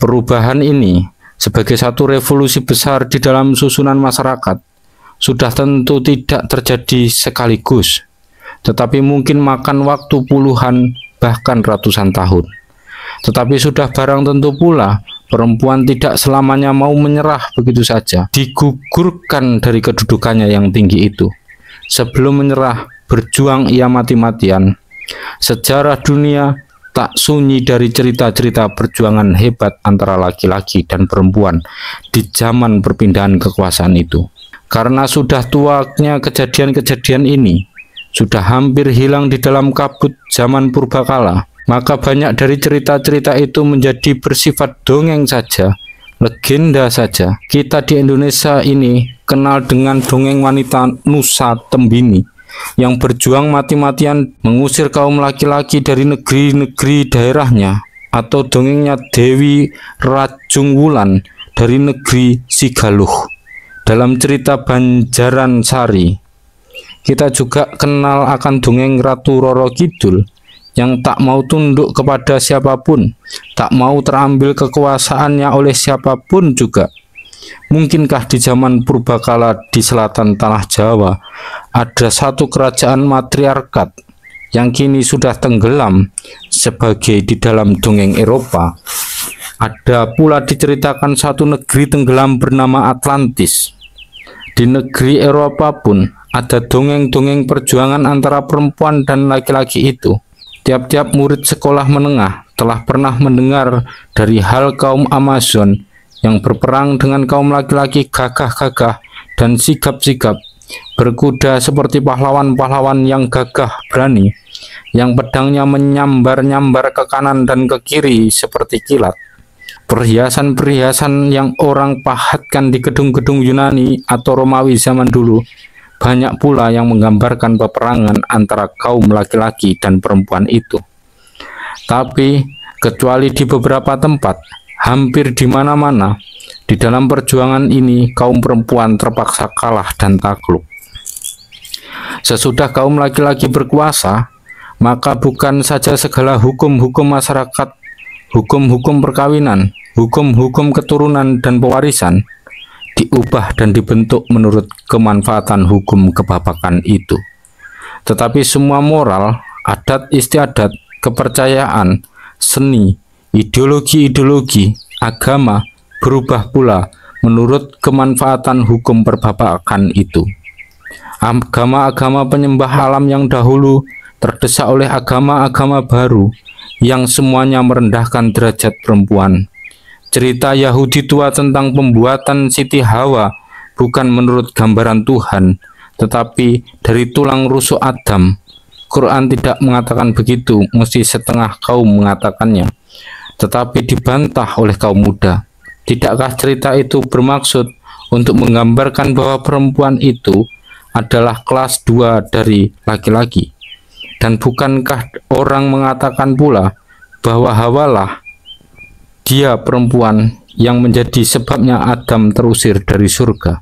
Perubahan ini sebagai satu revolusi besar di dalam susunan masyarakat sudah tentu tidak terjadi sekaligus, tetapi mungkin makan waktu puluhan bahkan ratusan tahun. Tetapi sudah barang tentu pula perempuan tidak selamanya mau menyerah begitu saja, digugurkan dari kedudukannya yang tinggi itu. Sebelum menyerah, berjuang ia mati-matian. Sejarah dunia tak sunyi dari cerita-cerita perjuangan hebat antara laki-laki dan perempuan di zaman perpindahan kekuasaan itu. Karena sudah tuanya kejadian-kejadian ini, sudah hampir hilang di dalam kabut zaman purbakala, maka banyak dari cerita-cerita itu menjadi bersifat dongeng saja, legenda saja. Kita di Indonesia ini kenal dengan dongeng wanita Nusa Tembini yang berjuang mati-matian mengusir kaum laki-laki dari negeri-negeri daerahnya, atau dongengnya Dewi Rajung Wulan dari negeri Sigaluh dalam cerita Banjaran Sari. Kita juga kenal akan dongeng Ratu Roro Kidul yang tak mau tunduk kepada siapapun, tak mau terambil kekuasaannya oleh siapapun juga. Mungkinkah di zaman purbakala di selatan tanah Jawa ada satu kerajaan matriarkat yang kini sudah tenggelam sebagai di dalam dongeng Eropa? Ada pula diceritakan satu negeri tenggelam bernama Atlantis. Di negeri Eropa pun ada dongeng-dongeng perjuangan antara perempuan dan laki-laki itu. Tiap-tiap murid sekolah menengah telah pernah mendengar dari hal kaum Amazon yang berperang dengan kaum laki-laki gagah-gagah dan sigap-sigap, berkuda seperti pahlawan-pahlawan yang gagah berani, yang pedangnya menyambar-nyambar ke kanan dan ke kiri seperti kilat. Perhiasan-perhiasan yang orang pahatkan di gedung-gedung Yunani atau Romawi zaman dulu, banyak pula yang menggambarkan peperangan antara kaum laki-laki dan perempuan itu. Tapi kecuali di beberapa tempat, hampir di mana-mana di dalam perjuangan ini kaum perempuan terpaksa kalah dan takluk. Sesudah kaum laki-laki berkuasa, maka bukan saja segala hukum-hukum masyarakat, hukum-hukum perkawinan, hukum-hukum keturunan dan pewarisan diubah dan dibentuk menurut kemanfaatan hukum kebapakan itu, tetapi semua moral, adat istiadat, kepercayaan, seni, ideologi-ideologi, agama berubah pula menurut kemanfaatan hukum perbapakan itu. Agama-agama penyembah alam yang dahulu terdesak oleh agama-agama baru yang semuanya merendahkan derajat perempuan. Cerita Yahudi tua tentang pembuatan Siti Hawa bukan menurut gambaran Tuhan, tetapi dari tulang rusuk Adam. Quran tidak mengatakan begitu, mesti setengah kaum mengatakannya, tetapi dibantah oleh kaum muda. Tidakkah cerita itu bermaksud untuk menggambarkan bahwa perempuan itu adalah kelas 2 dari laki-laki? Dan bukankah orang mengatakan pula bahwa Hawalah dia perempuan yang menjadi sebabnya Adam terusir dari surga?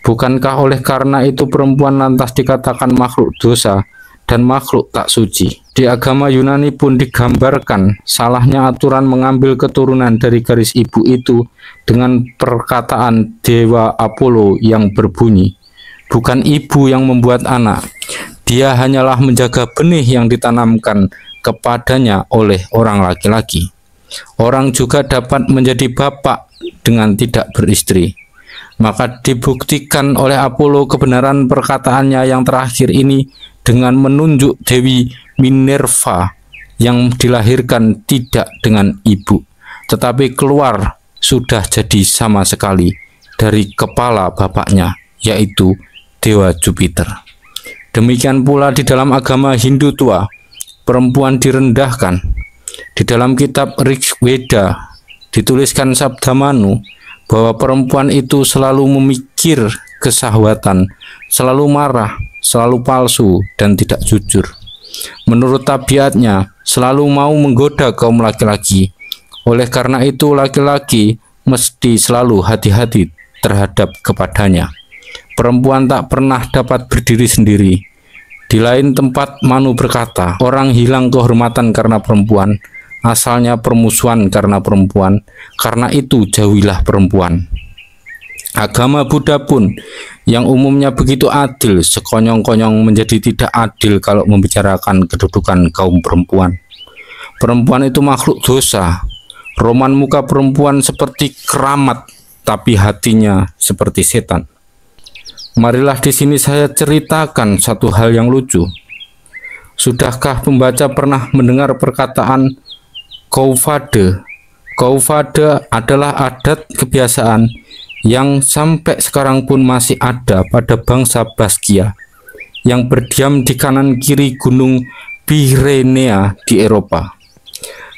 Bukankah oleh karena itu perempuan lantas dikatakan makhluk dosa dan makhluk tak suci? Di agama Yunani pun digambarkan salahnya aturan mengambil keturunan dari garis ibu itu dengan perkataan dewa Apollo yang berbunyi, bukan ibu yang membuat anak, dia hanyalah menjaga benih yang ditanamkan kepadanya oleh orang laki-laki. Orang juga dapat menjadi bapak dengan tidak beristri. Maka dibuktikan oleh Apollo kebenaran perkataannya yang terakhir ini dengan menunjuk Dewi Minerva yang dilahirkan tidak dengan ibu, tetapi keluar sudah jadi sama sekali dari kepala bapaknya, yaitu Dewa Jupiter. Demikian pula di dalam agama Hindu tua, perempuan direndahkan. Di dalam kitab Rig Veda dituliskan sabda Manu bahwa perempuan itu selalu memikir kesahwatan, selalu marah, selalu palsu dan tidak jujur. Menurut tabiatnya selalu mau menggoda kaum laki-laki. Oleh karena itu laki-laki mesti selalu hati-hati terhadap kepadanya. Perempuan tak pernah dapat berdiri sendiri. Di lain tempat Manu berkata, orang hilang kehormatan karena perempuan, asalnya permusuhan karena perempuan, karena itu jauhilah perempuan. Agama Buddha pun yang umumnya begitu adil, sekonyong-konyong menjadi tidak adil kalau membicarakan kedudukan kaum perempuan. Perempuan itu makhluk dosa. Roman muka perempuan seperti keramat, tapi hatinya seperti setan. Marilah di sini saya ceritakan satu hal yang lucu. Sudahkah pembaca pernah mendengar perkataan Kaufade? Kaufade adalah adat kebiasaan yang sampai sekarang pun masih ada pada bangsa Baskia yang berdiam di kanan kiri gunung Pyrenea di Eropa.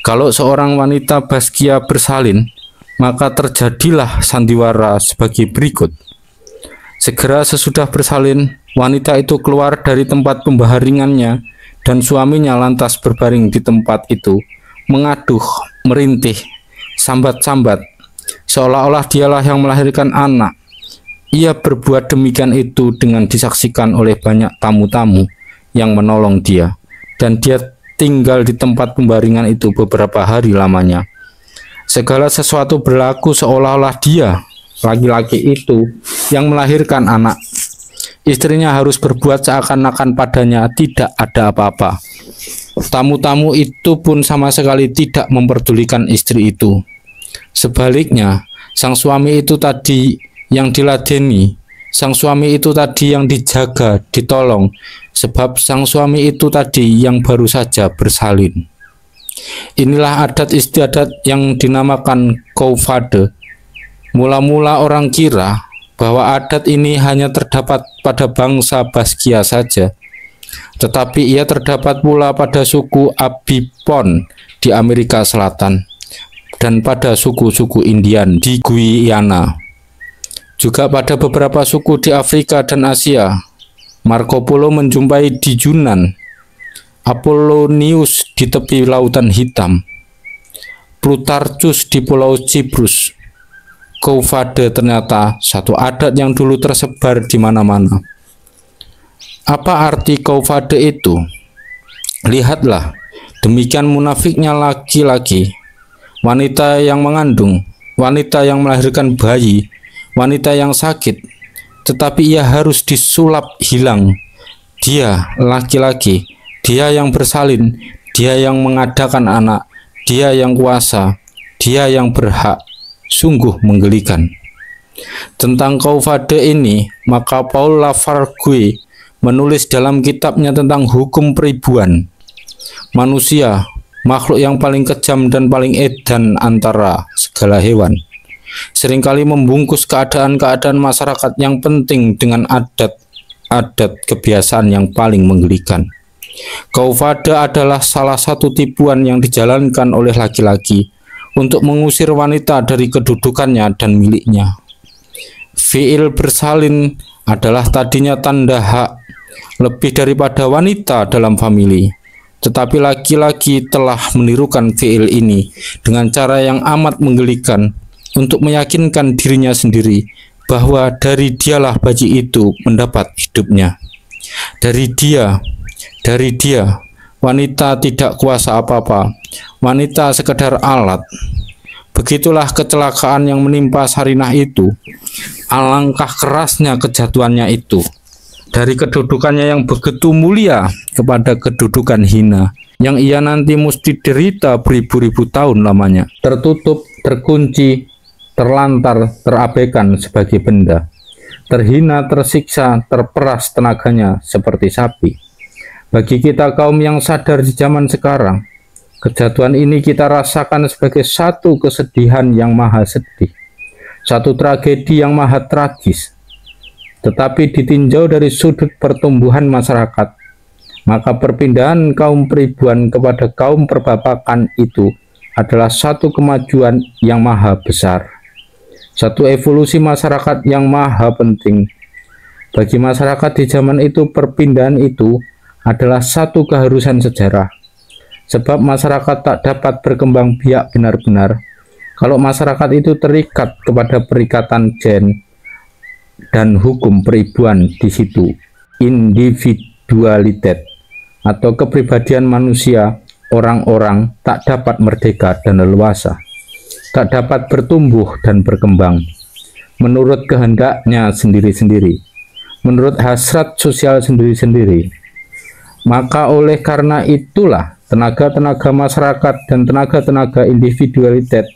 Kalau seorang wanita Baskia bersalin, maka terjadilah sandiwara sebagai berikut. Segera sesudah bersalin, wanita itu keluar dari tempat pembaharingannya dan suaminya lantas berbaring di tempat itu, mengaduh, merintih, sambat-sambat, seolah-olah dialah yang melahirkan anak. Ia berbuat demikian itu dengan disaksikan oleh banyak tamu-tamu yang menolong dia, dan dia tinggal di tempat pembaringan itu beberapa hari lamanya. Segala sesuatu berlaku seolah-olah dia, laki-laki itu, yang melahirkan anak. Istrinya harus berbuat seakan-akan padanya tidak ada apa-apa. Tamu-tamu itu pun sama sekali tidak memperdulikan istri itu. Sebaliknya, sang suami itu tadi yang diladeni, sang suami itu tadi yang dijaga, ditolong, sebab sang suami itu tadi yang baru saja bersalin. Inilah adat istiadat yang dinamakan Kaufade. Mula-mula orang kira bahwa adat ini hanya terdapat pada bangsa Baskia saja, tetapi ia terdapat pula pada suku Abipon di Amerika Selatan dan pada suku-suku Indian di Guyana, juga pada beberapa suku di Afrika dan Asia. Marco Polo menjumpai di Yunan, Apollonius di tepi Lautan Hitam, Plutarchus di Pulau Cyprus. Kaufade ternyata satu adat yang dulu tersebar di mana-mana. Apa arti Kaufade itu? Lihatlah, demikian munafiknya laki-laki, wanita yang mengandung, wanita yang melahirkan bayi, wanita yang sakit, tetapi ia harus disulap hilang. Dia laki-laki, dia yang bersalin, dia yang mengadakan anak, dia yang kuasa, dia yang berhak. Sungguh menggelikan. Tentang Kaufade ini, maka Paul Lafargue menulis dalam kitabnya tentang hukum peribuan. Manusia, makhluk yang paling kejam dan paling edan antara segala hewan, seringkali membungkus keadaan-keadaan masyarakat yang penting dengan adat-adat kebiasaan yang paling menggelikan. Kaufade adalah salah satu tipuan yang dijalankan oleh laki-laki untuk mengusir wanita dari kedudukannya dan miliknya. Fiil bersalin adalah tadinya tanda hak lebih daripada wanita dalam famili, tetapi laki-laki telah menirukan fiil ini dengan cara yang amat menggelikan untuk meyakinkan dirinya sendiri bahwa dari dialah bayi itu mendapat hidupnya. Dari dia, wanita tidak kuasa apa-apa, wanita sekedar alat. Begitulah kecelakaan yang menimpa Sarinah itu. Alangkah kerasnya kejatuhannya itu. Dari kedudukannya yang begitu mulia kepada kedudukan hina, yang ia nanti mesti derita beribu-ribu tahun lamanya. Tertutup, terkunci, terlantar, terabaikan sebagai benda. Terhina, tersiksa, terperas tenaganya seperti sapi. Bagi kita kaum yang sadar di zaman sekarang, kejatuhan ini kita rasakan sebagai satu kesedihan yang maha sedih, satu tragedi yang maha tragis. Tetapi ditinjau dari sudut pertumbuhan masyarakat, maka perpindahan kaum peribuan kepada kaum perbapakan itu adalah satu kemajuan yang maha besar, satu evolusi masyarakat yang maha penting. Bagi masyarakat di zaman itu, perpindahan itu adalah satu keharusan sejarah, sebab masyarakat tak dapat berkembang biak benar-benar kalau masyarakat itu terikat kepada perikatan gen dan hukum peribuan. Di situ individualitas atau kepribadian manusia orang-orang tak dapat merdeka dan leluasa, tak dapat bertumbuh dan berkembang menurut kehendaknya sendiri-sendiri, menurut hasrat sosial sendiri-sendiri. Maka oleh karena itulah tenaga-tenaga masyarakat dan tenaga-tenaga individualitas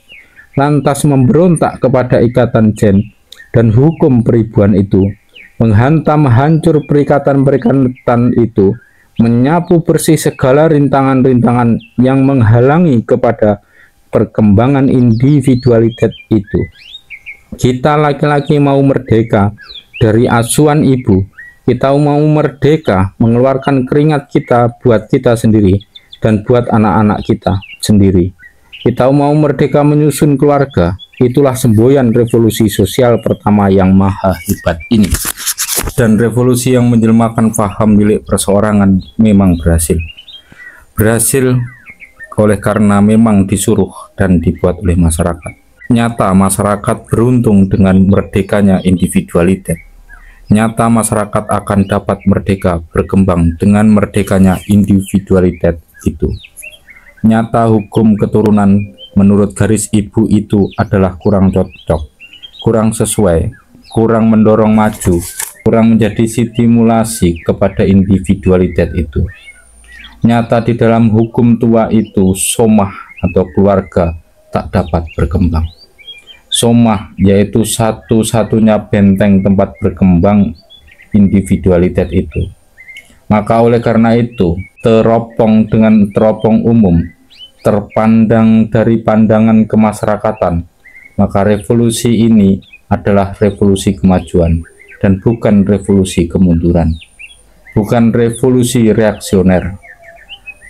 lantas memberontak kepada ikatan gen dan hukum peribuan itu, menghantam hancur perikatan-perikatan itu, menyapu bersih segala rintangan-rintangan yang menghalangi kepada perkembangan individualitas itu. Kita laki-laki mau merdeka dari asuhan ibu, kita mau merdeka mengeluarkan keringat kita buat kita sendiri dan buat anak-anak kita sendiri. Kita mau merdeka menyusun keluarga. Itulah semboyan revolusi sosial pertama yang maha hebat ini. Dan revolusi yang menjelmakan faham milik perseorangan memang berhasil. Berhasil oleh karena memang disuruh dan dibuat oleh masyarakat. Nyata masyarakat beruntung dengan merdekanya individualitas. Nyata masyarakat akan dapat merdeka berkembang dengan merdekanya individualitas itu. Nyata hukum keturunan menurut garis ibu itu adalah kurang cocok, kurang sesuai, kurang mendorong maju, kurang menjadi stimulasi kepada individualitas itu. Nyata di dalam hukum tua itu somah atau keluarga tak dapat berkembang. Somah yaitu satu-satunya benteng tempat berkembang individualitas itu. Maka oleh karena itu, teropong dengan teropong umum, terpandang dari pandangan kemasyarakatan, maka revolusi ini adalah revolusi kemajuan dan bukan revolusi kemunduran, bukan revolusi reaksioner.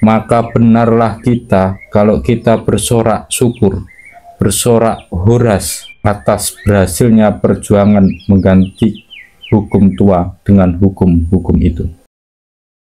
Maka benarlah kita kalau kita bersorak syukur, bersorak horas atas berhasilnya perjuangan mengganti hukum tua dengan hukum-hukum itu.